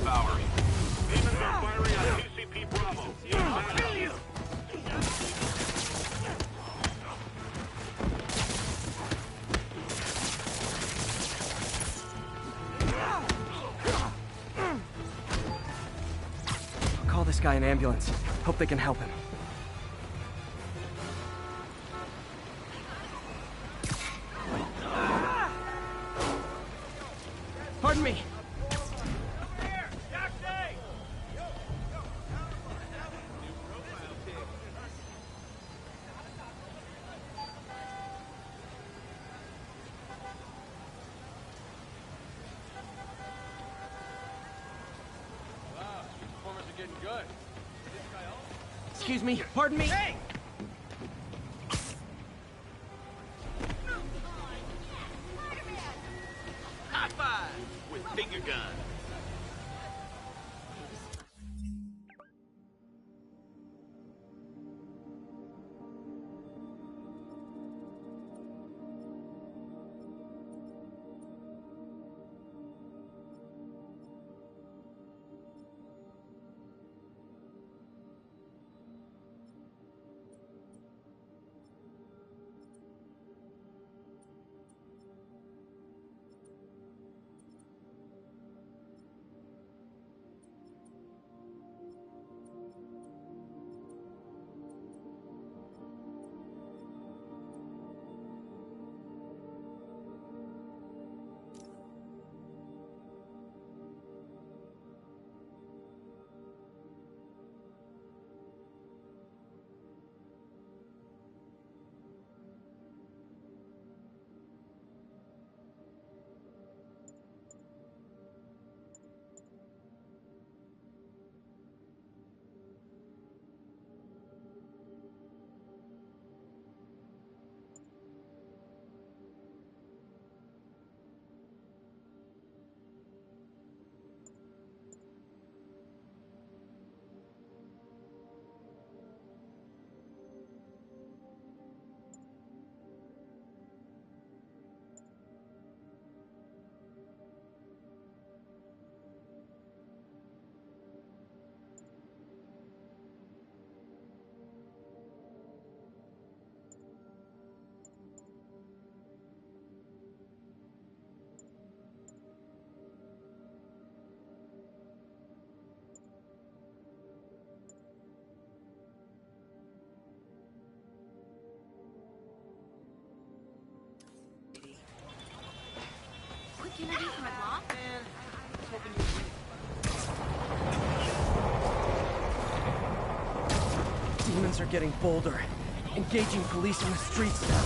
devouring. Demons are firing on TCP Bravo. I'll call this guy an ambulance. Hope they can help him. Pardon me. Excuse me, pardon me. Hey! High five with finger guns. Demons are getting bolder, engaging police in the streets now.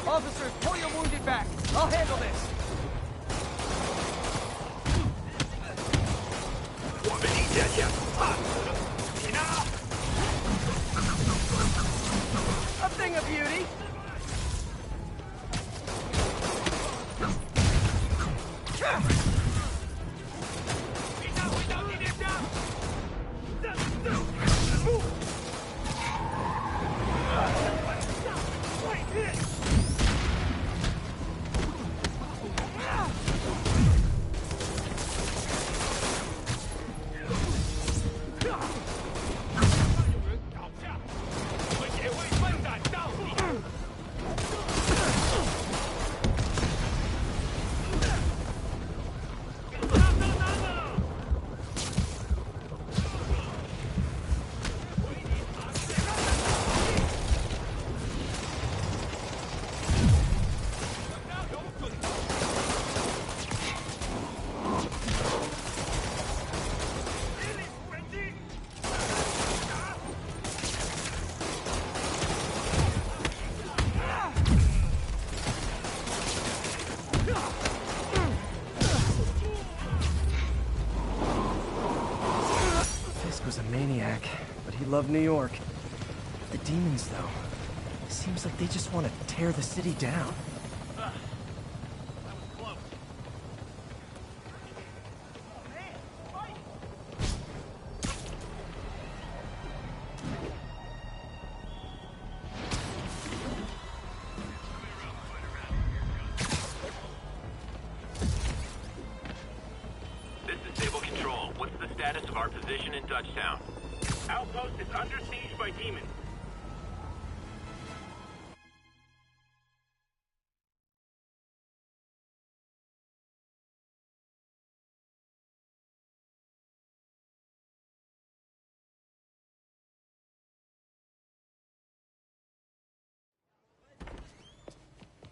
Officers, pull your wounded back. I'll handle this. A thing of beauty. Love New York. The demons, though. Seems like they just want to tear the city down. position in Dutchtown. Outpost is under siege by demons.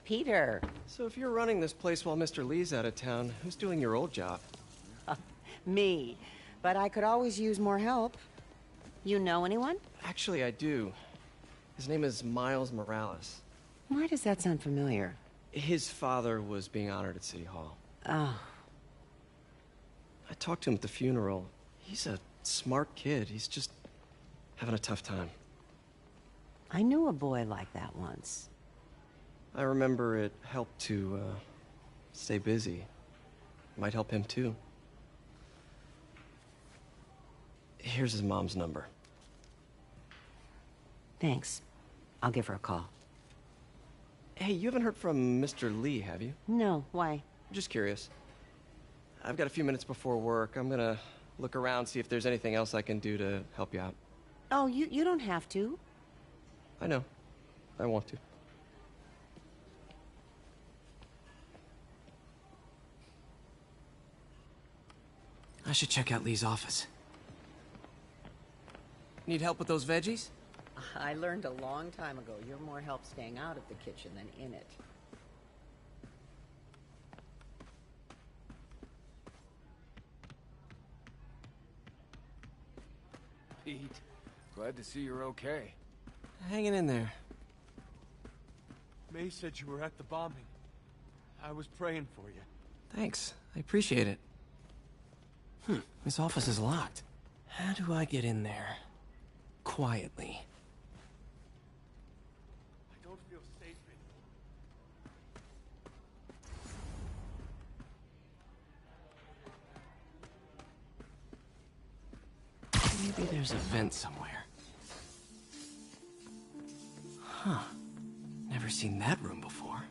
Peter. So if you're running this place while Mr. Lee's out of town, who's doing your old job? Me. But I could always use more help. You know anyone? Actually, I do. His name is Miles Morales. Why does that sound familiar? His father was being honored at City Hall. Oh. I talked to him at the funeral. He's a smart kid. He's just having a tough time. I knew a boy like that once. I remember it helped to, stay busy. Might help him, too. Here's his mom's number. Thanks. I'll give her a call. Hey, you haven't heard from Mr. Lee, have you? No, why? Just curious. I've got a few minutes before work. I'm gonna look around, see if there's anything else I can do to help you out. Oh, you don't have to. I know. I want to. I should check out Lee's office. Need help with those veggies? I learned a long time ago you're more help staying out of the kitchen than in it. Pete, glad to see you're okay. Hanging in there. May said you were at the bombing. I was praying for you. Thanks. I appreciate it. This office is locked. How do I get in there? Quietly. I don't feel safe anymore. Maybe there's a vent somewhere. Huh. Never seen that room before.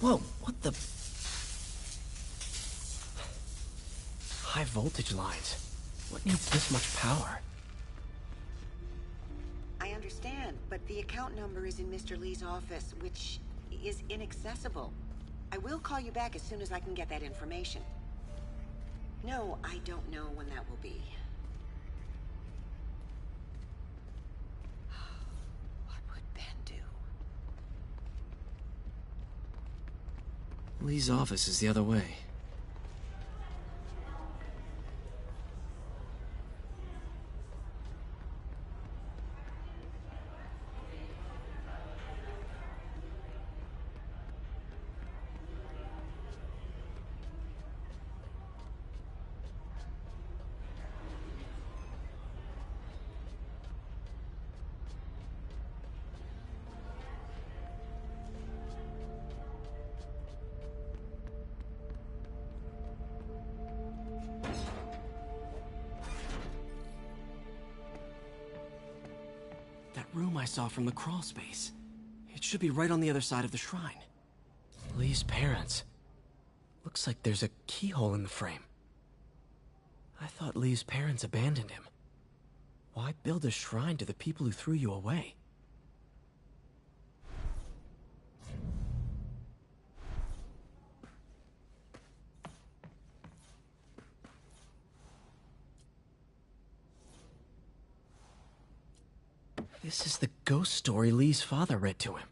Whoa, what the... High voltage lines. What needs this much power? I understand, but the account number is in Mr. Lee's office, which is inaccessible. I will call you back as soon as I can get that information. No, I don't know when that will be. What would Ben do? Lee's office is the other way. That room I saw from the crawl space. It should be right on the other side of the shrine. Lee's parents. Looks like there's a keyhole in the frame. I thought Lee's parents abandoned him. Why build a shrine to the people who threw you away? This is the ghost story Lee's father read to him.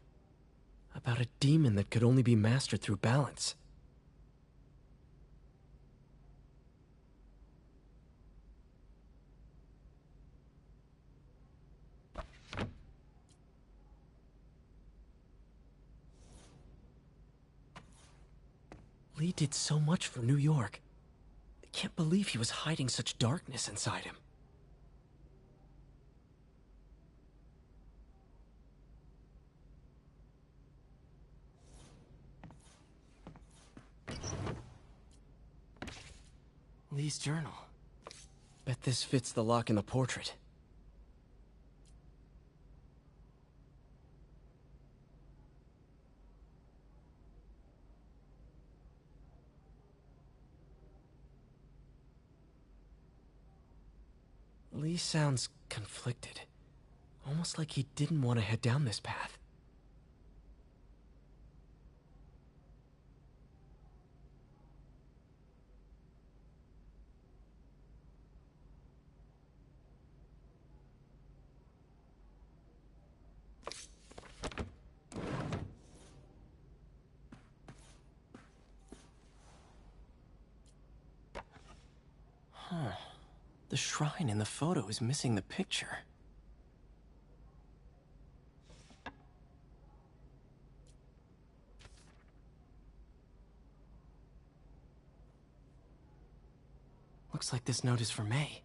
About a demon that could only be mastered through balance. Lee did so much for New York. I can't believe he was hiding such darkness inside him. Lee's journal. Bet this fits the lock in the portrait. Lee sounds conflicted. Almost like he didn't want to head down this path. Huh. The shrine in the photo is missing the picture. Looks like this note is for May.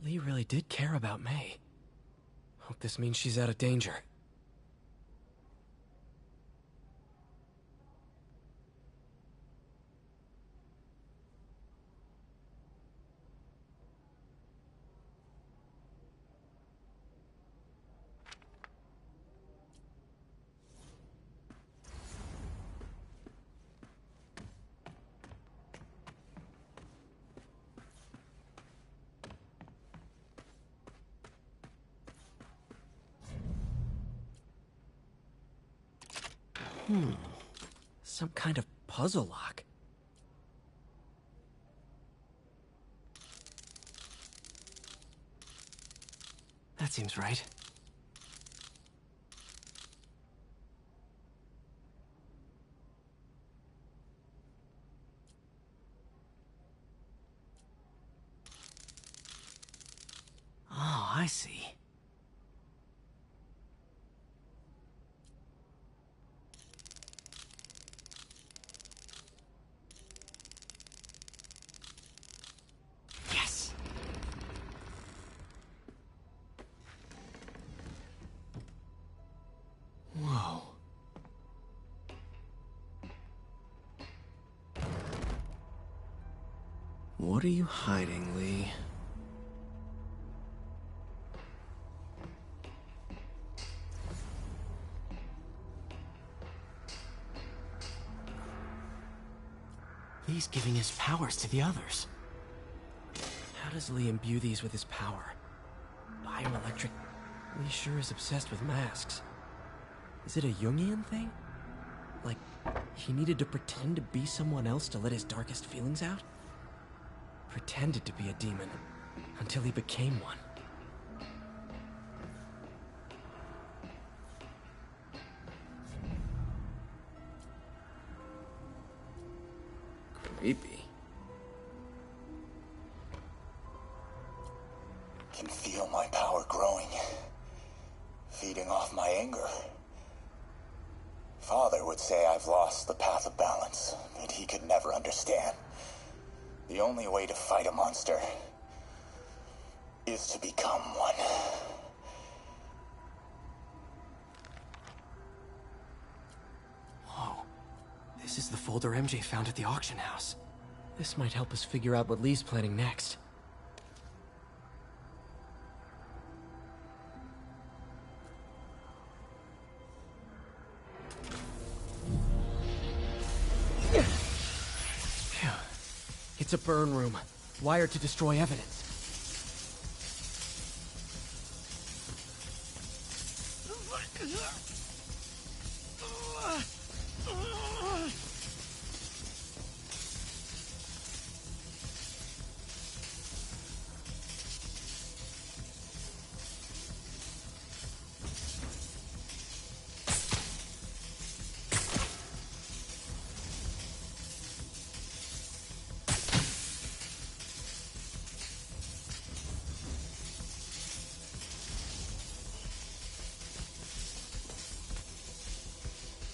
Lee really did care about May. Hope this means she's out of danger. Some kind of puzzle lock. That seems right. Oh, I see. Yes! Whoa. What are you hiding, Lee? Lee's giving his powers to the others. How does Lee imbue these with his power? Bioelectric... Lee sure is obsessed with masks. Is it a Jungian thing? Like, he needed to pretend to be someone else to let his darkest feelings out? Pretended to be a demon, until he became one. Creepy. Can feel my power growing, feeding off my anger. Father would say I've lost the path of balance, but he could never understand. The only way to fight a monster is to become one. Whoa. This is the folder MJ found at the auction house. This might help us figure out what Lee's planning next. Phew. It's a burn room, wired to destroy evidence.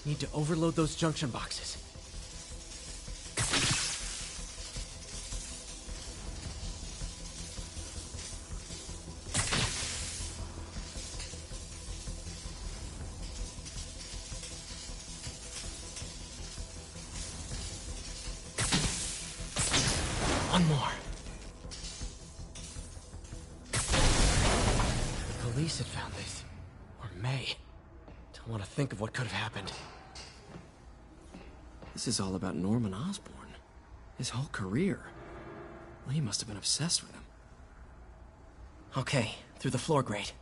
Need to overload those junction boxes. One more. The police had found this. Or May. Don't want to think of what could have happened. This is all about Norman Osborn. His whole career. Lee must have been obsessed with him. Okay, through the floor grate.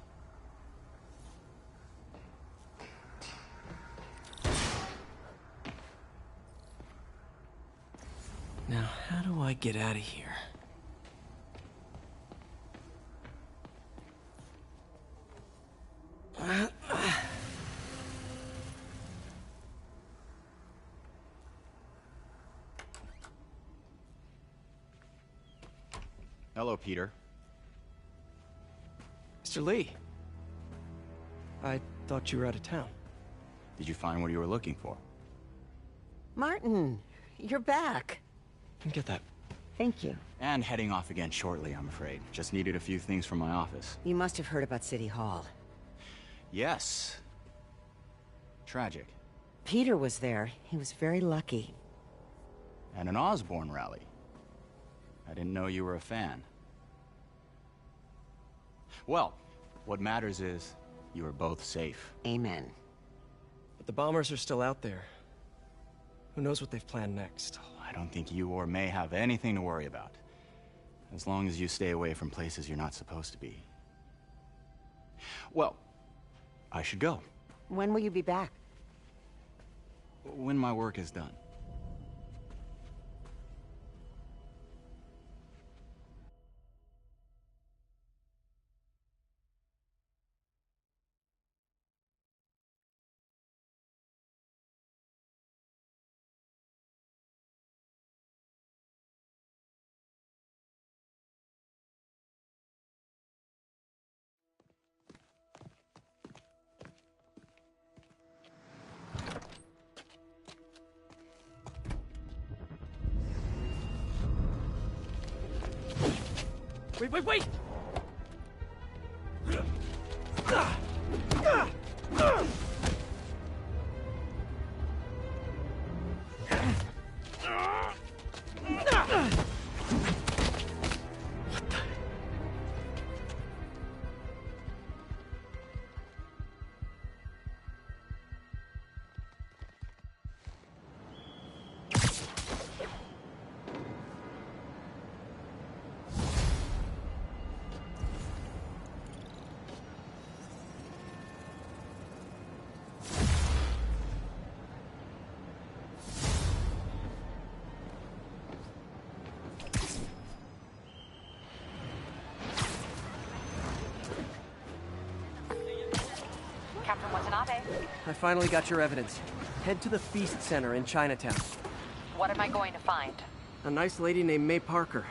Now, how do I get out of here? Hello, Peter. Mr. Lee. I thought you were out of town. Did you find what you were looking for? Martin, you're back. Get that. Thank you. And heading off again shortly, I'm afraid. Just needed a few things from my office. You must have heard about City Hall. Yes. Tragic. Peter was there. He was very lucky. And an Osborn rally. I didn't know you were a fan. Well, what matters is you are both safe. Amen. But the bombers are still out there. Who knows what they've planned next? I don't think you or May have anything to worry about. As long as you stay away from places you're not supposed to be. Well, I should go. When will you be back? When my work is done. Wait! Captain Watanabe. I finally got your evidence. Head to the Feast Center in Chinatown. What am I going to find? A nice lady named May Parker.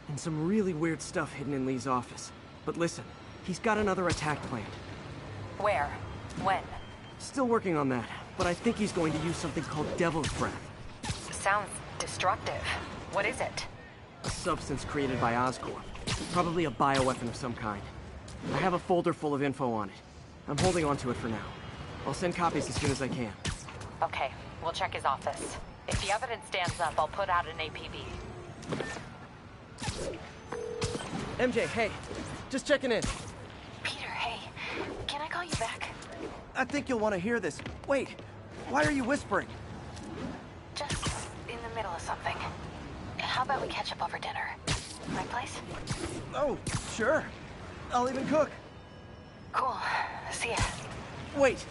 And some really weird stuff hidden in Lee's office. But listen, he's got another attack planned. Where? When? Still working on that, but I think he's going to use something called Devil's Breath. Sounds destructive. What is it? A substance created by Oscorp. Probably a bioweapon of some kind. I have a folder full of info on it. I'm holding on to it for now. I'll send copies as soon as I can. Okay, we'll check his office. If the evidence stands up, I'll put out an APB. MJ, hey. Just checking in. Peter, hey. Can I call you back? I think you'll want to hear this. Wait, why are you whispering? Just in the middle of something. How about we catch up over dinner? My place? Oh, sure. I'll even cook. Cool. See ya. Wait,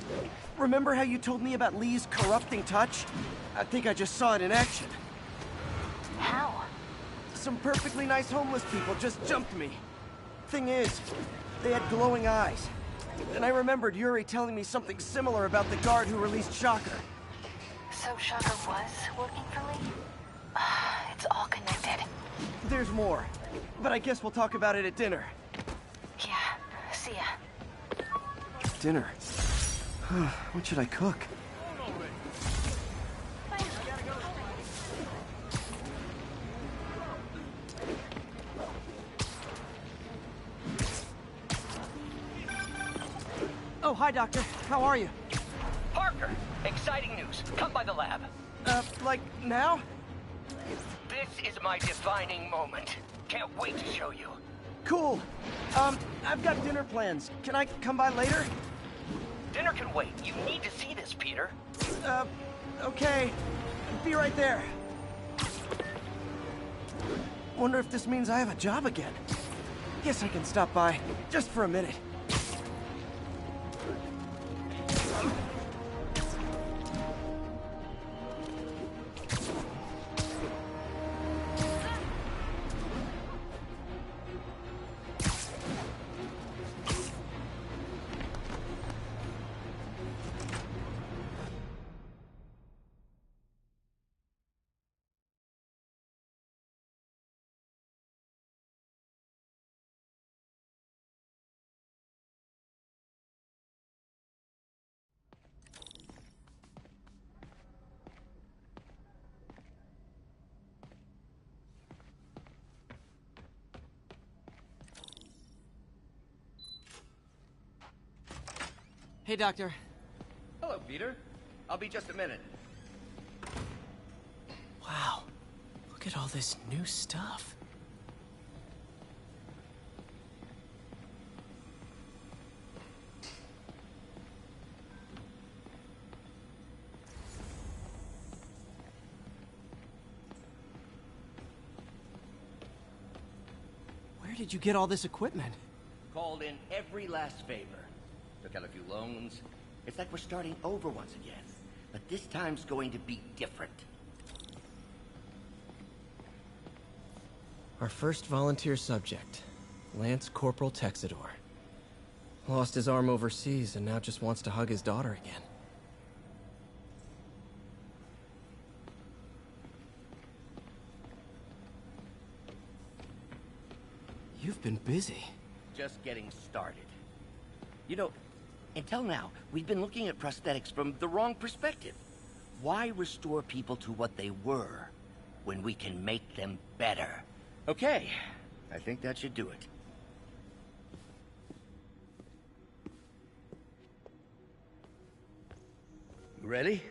remember how you told me about Lee's corrupting touch? I think I just saw it in action. How? Some perfectly nice homeless people just jumped me. Thing is, they had glowing eyes. And I remembered Yuri telling me something similar about the guard who released Shocker. So Shocker was working for Lee? It's all connected. There's more, but I guess we'll talk about it at dinner. Yeah, see ya. Dinner? What should I cook? Oh, hi, Doctor. How are you? Parker, exciting news. Come by the lab. Like now? This is my defining moment. Can't wait to show you. Cool. I've got dinner plans. Can I come by later? Dinner can wait. You need to see this, Peter. Okay, be right there. Wonder if this means I have a job again. Guess I can stop by, just for a minute. Hey, Doctor. Hello, Peter. I'll be just a minute. Wow. Look at all this new stuff. Where did you get all this equipment? Called in every last favor. Took out a few loans. It's like we're starting over once again. But this time's going to be different. Our first volunteer subject, Lance Corporal Texidor. Lost his arm overseas and now just wants to hug his daughter again. You've been busy. Just getting started. You know, until now, we've been looking at prosthetics from the wrong perspective. Why restore people to what they were when we can make them better? Okay, I think that should do it. You ready?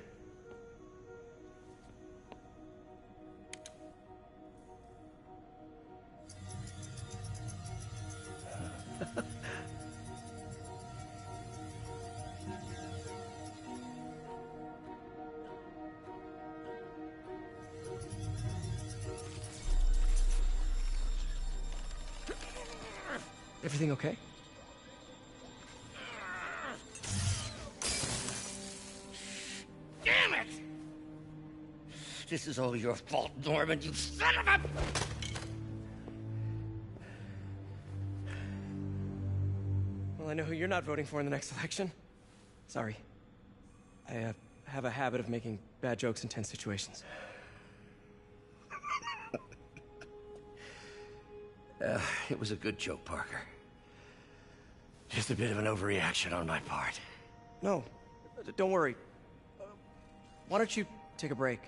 Everything okay? Damn it! This is all your fault, Norman, you son of a... Well, I know who you're not voting for in the next election. Sorry. I have a habit of making bad jokes in tense situations. It was a good joke, Parker. Just a bit of an overreaction on my part. No, don't worry. Why don't you take a break?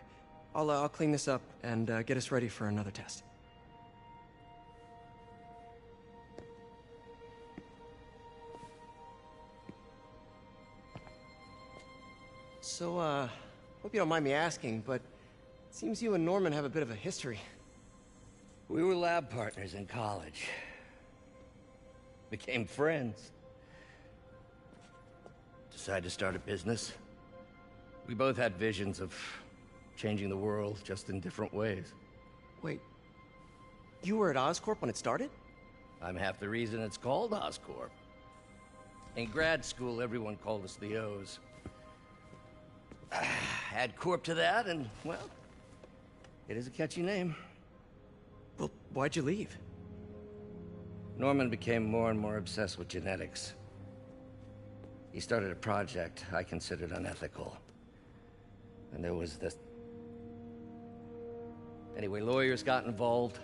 I'll clean this up and get us ready for another test. So, hope you don't mind me asking, but it seems you and Norman have a bit of a history. We were lab partners in college. Became friends. Decided to start a business. We both had visions of changing the world, just in different ways. Wait, you were at Oscorp when it started? I'm half the reason it's called Oscorp. In grad school, everyone called us the O's. Add Corp to that, and, well, it is a catchy name. Well, why'd you leave? Norman became more and more obsessed with genetics. He started a project I considered unethical. And there was this... Anyway, lawyers got involved.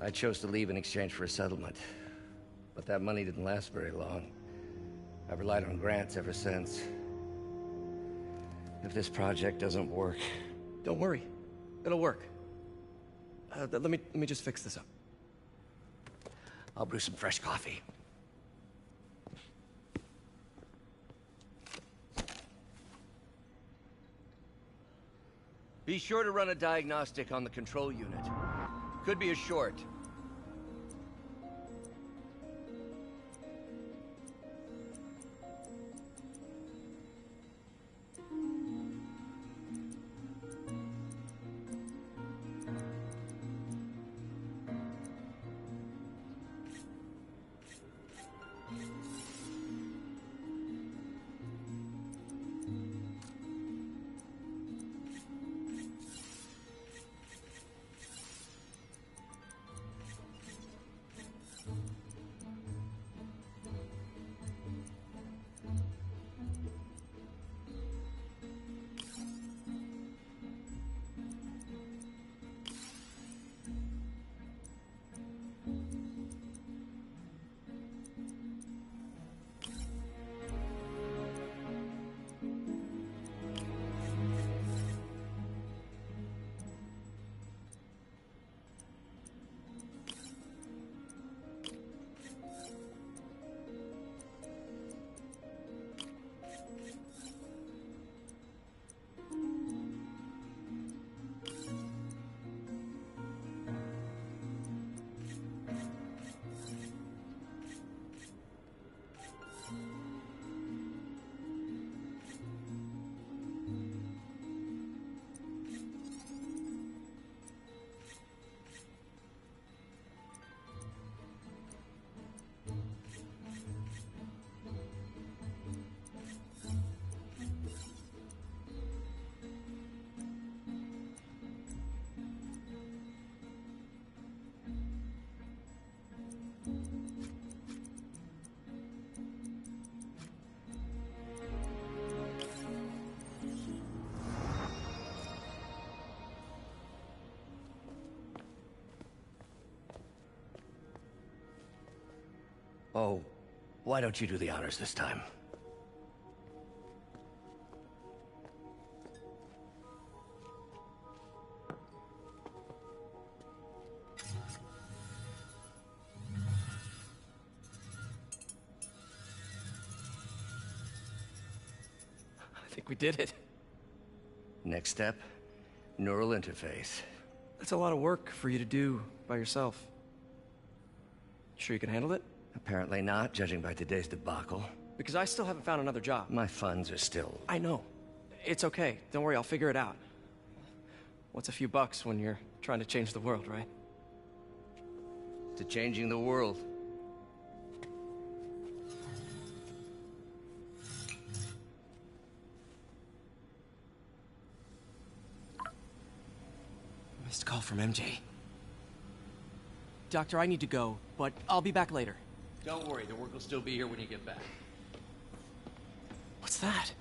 I chose to leave in exchange for a settlement. But that money didn't last very long. I've relied on grants ever since. If this project doesn't work... Don't worry. It'll work. Let me just fix this up. I'll brew some fresh coffee. Be sure to run a diagnostic on the control unit. Could be a short. Oh, why don't you do the honors this time? I think we did it. Next step, neural interface. That's a lot of work for you to do by yourself. Sure you can handle it? Apparently not, judging by today's debacle. Because I still haven't found another job. My funds are still... I know. It's okay. Don't worry, I'll figure it out. What's a few bucks when you're trying to change the world, right? to changing the world. Missed call from MJ. Doctor, I need to go, but I'll be back later. Don't worry, the work will still be here when you get back. What's that?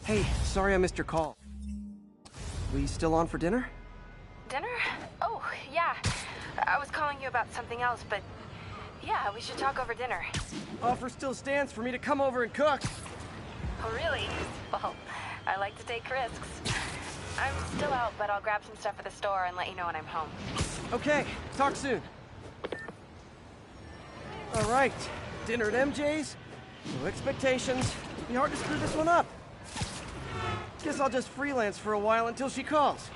Hey, sorry I missed your call. We still on for dinner? Dinner? Oh, yeah. I was calling you about something else, but yeah, we should talk over dinner. Offer still stands for me to come over and cook. Oh, really? Well, I like to take risks. I'm still out, but I'll grab some stuff at the store and let you know when I'm home. Okay, talk soon. All right, dinner at MJ's. No expectations. It'll be hard to screw this one up. Guess I'll just freelance for a while until she calls.